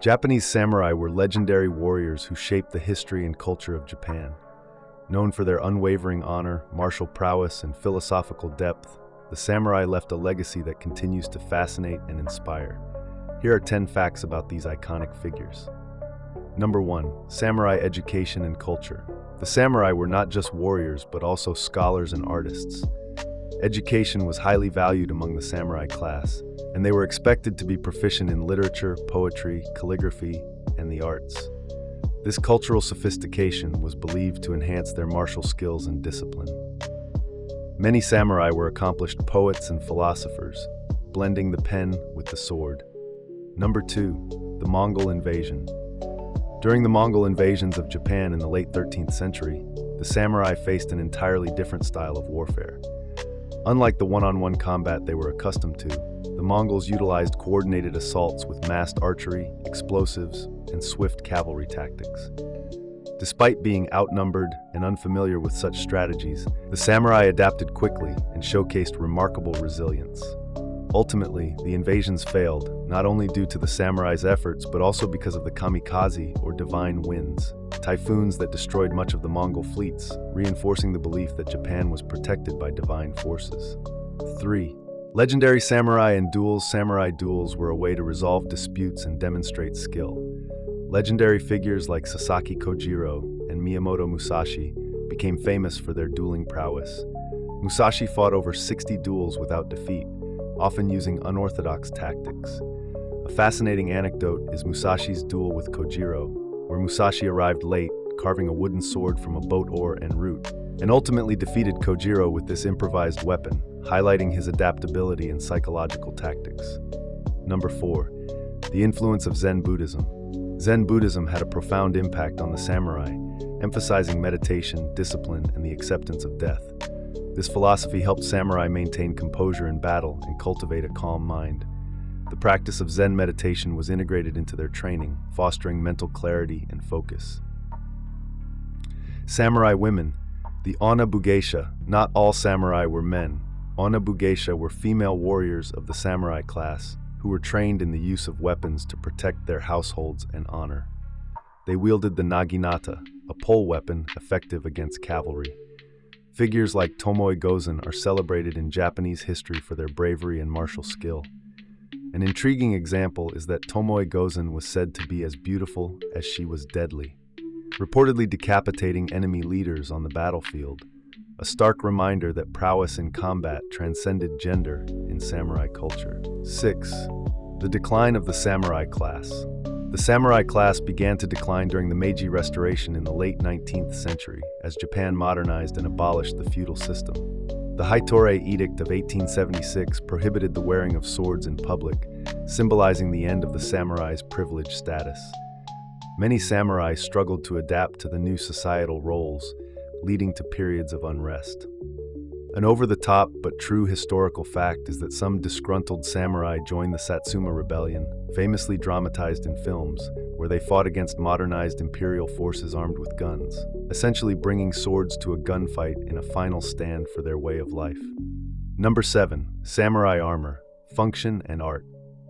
Japanese samurai were legendary warriors who shaped the history and culture of Japan. Known for their unwavering honor, martial prowess, and philosophical depth, the samurai left a legacy that continues to fascinate and inspire. Here are 10 facts about these iconic figures. Number 1. Samurai education and culture. The samurai were not just warriors, but also scholars and artists. Education was highly valued among the samurai class, and they were expected to be proficient in literature, poetry, calligraphy, and the arts. This cultural sophistication was believed to enhance their martial skills and discipline. Many samurai were accomplished poets and philosophers, blending the pen with the sword. Number 2. The Mongol invasion. During the Mongol invasions of Japan in the late 13th century, the samurai faced an entirely different style of warfare. Unlike the one-on-one combat they were accustomed to, the Mongols utilized coordinated assaults with massed archery, explosives, and swift cavalry tactics. Despite being outnumbered and unfamiliar with such strategies, the samurai adapted quickly and showcased remarkable resilience. Ultimately, the invasions failed, not only due to the samurai's efforts, but also because of the kamikaze, or divine winds, typhoons that destroyed much of the Mongol fleets, reinforcing the belief that Japan was protected by divine forces. 3. Legendary samurai and duels. Samurai duels were a way to resolve disputes and demonstrate skill. Legendary figures like Sasaki Kojiro and Miyamoto Musashi became famous for their dueling prowess. Musashi fought over 60 duels without defeat, often using unorthodox tactics. A fascinating anecdote is Musashi's duel with Kojiro, where Musashi arrived late, carving a wooden sword from a boat oar en route, and ultimately defeated Kojiro with this improvised weapon, highlighting his adaptability and psychological tactics. Number 4. The influence of Zen Buddhism. Zen Buddhism had a profound impact on the samurai, emphasizing meditation, discipline, and the acceptance of death. This philosophy helped samurai maintain composure in battle and cultivate a calm mind. The practice of Zen meditation was integrated into their training, fostering mental clarity and focus. Samurai women. The Onna Bugeisha. Not all samurai were men. Onna Bugeisha were female warriors of the samurai class who were trained in the use of weapons to protect their households and honor. They wielded the naginata, a pole weapon effective against cavalry. Figures like Tomoe Gozen are celebrated in Japanese history for their bravery and martial skill. An intriguing example is that Tomoe Gozen was said to be as beautiful as she was deadly, reportedly decapitating enemy leaders on the battlefield, a stark reminder that prowess in combat transcended gender in samurai culture. 6. The decline of the samurai class. The samurai class began to decline during the Meiji Restoration in the late 19th century, as Japan modernized and abolished the feudal system. The Haitore Edict of 1876 prohibited the wearing of swords in public, symbolizing the end of the samurai's privileged status. Many samurai struggled to adapt to the new societal roles, leading to periods of unrest. An over-the-top but true historical fact is that some disgruntled samurai joined the Satsuma Rebellion, famously dramatized in films, where they fought against modernized imperial forces armed with guns, essentially bringing swords to a gunfight in a final stand for their way of life. Number 7. Samurai armor, function and art.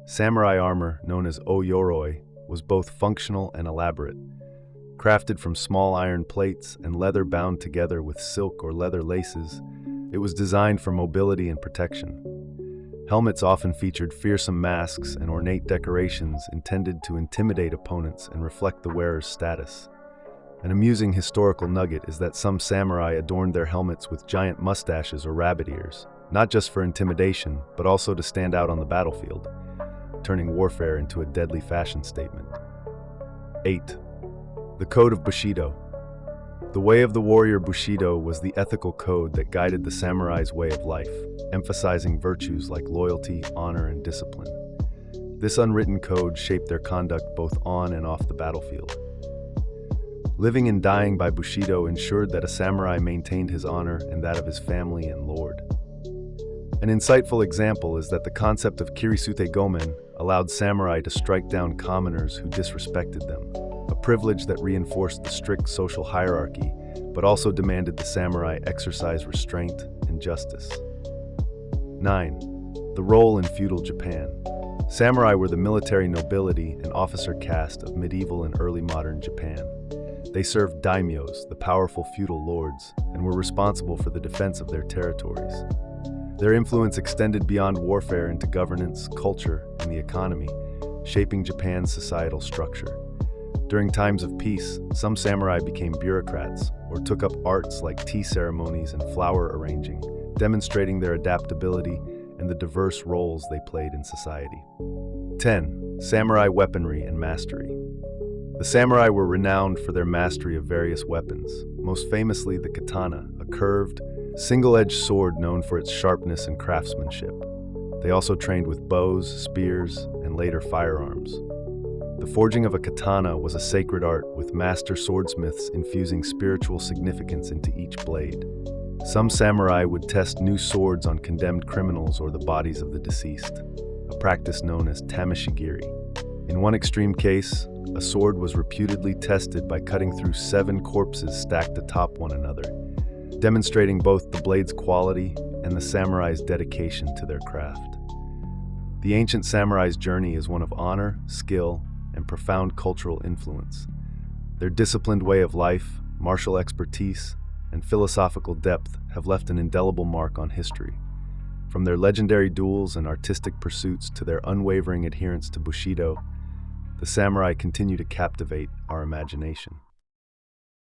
Samurai armor, known as o-yoroi, was both functional and elaborate. Crafted from small iron plates and leather bound together with silk or leather laces, it was designed for mobility and protection. Helmets often featured fearsome masks and ornate decorations intended to intimidate opponents and reflect the wearer's status. An amusing historical nugget is that some samurai adorned their helmets with giant mustaches or rabbit ears, not just for intimidation, but also to stand out on the battlefield, turning warfare into a deadly fashion statement. 8. The Code of Bushido. The way of the warrior Bushido was the ethical code that guided the samurai's way of life, emphasizing virtues like loyalty, honor, and discipline. This unwritten code shaped their conduct both on and off the battlefield. Living and dying by Bushido ensured that a samurai maintained his honor and that of his family and lord. An insightful example is that the concept of kirisute gomen allowed samurai to strike down commoners who disrespected them, a privilege that reinforced the strict social hierarchy, but also demanded the samurai exercise restraint and justice. 9. The role in feudal Japan. Samurai were the military nobility and officer caste of medieval and early modern Japan. They served daimyos, the powerful feudal lords, and were responsible for the defense of their territories. Their influence extended beyond warfare into governance, culture, and the economy, shaping Japan's societal structure. During times of peace, some samurai became bureaucrats or took up arts like tea ceremonies and flower arranging, demonstrating their adaptability and the diverse roles they played in society. 10. Samurai weaponry and mastery. The samurai were renowned for their mastery of various weapons, most famously the katana, a curved, single-edged sword known for its sharpness and craftsmanship. They also trained with bows, spears, and later firearms. The forging of a katana was a sacred art, with master swordsmiths infusing spiritual significance into each blade. Some samurai would test new swords on condemned criminals or the bodies of the deceased, a practice known as tameshigiri. In one extreme case, a sword was reputedly tested by cutting through 7 corpses stacked atop one another, demonstrating both the blade's quality and the samurai's dedication to their craft. The ancient samurai's journey is one of honor, skill, and profound cultural influence. Their disciplined way of life, martial expertise, and philosophical depth have left an indelible mark on history. From their legendary duels and artistic pursuits to their unwavering adherence to Bushido, the samurai continue to captivate our imagination.